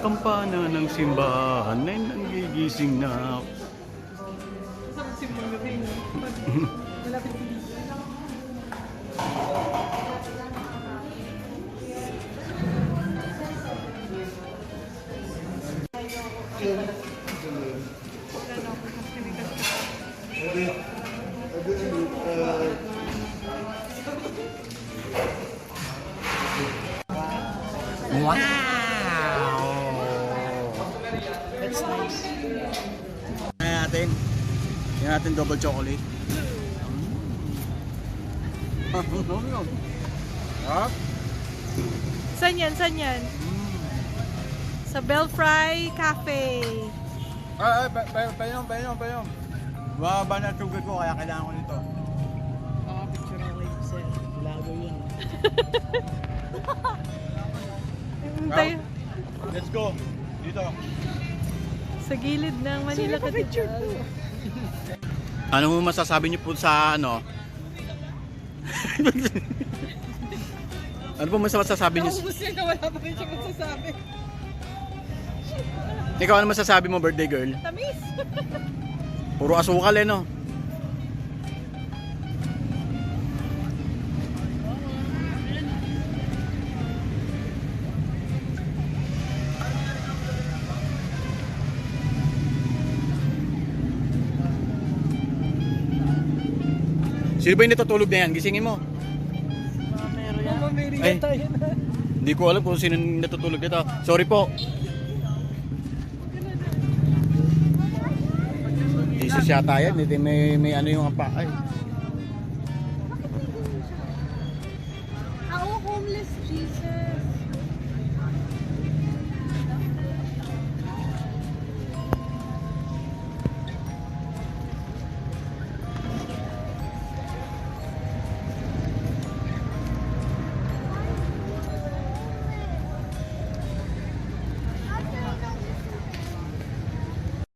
Kampana ng simbahan ay nangigising na. Sa simbang gabi, no? Malapit sa dito. Wow! That's nice. Yan natin double chocolate. Ha? Saan yan? Saan yan? Sa Belfry Cafe. Painom. Baba na sugar ko kaya kailangan ko nito. Picture ako kayo sa lago yun. Tayo Let's go. Dito. sa gilid ng Manila Cathedral. Ano mo masasabi niyo po sa ano? Ano po masasabi niyo? Naubos yan na wala pa rin siya masasabi. Ikaw ano masasabi mo, birthday girl? Tamis! Puro asukal eh, no? Sino ba yung natutulog na yan? Gisingin mo. Mamameri Ay. tayo na. Hindi ko alam kung sino natutulog dito. Sorry po. Jesus yata yan. Hindi may ano yung apa. Ay. Ako homeless, Jesus.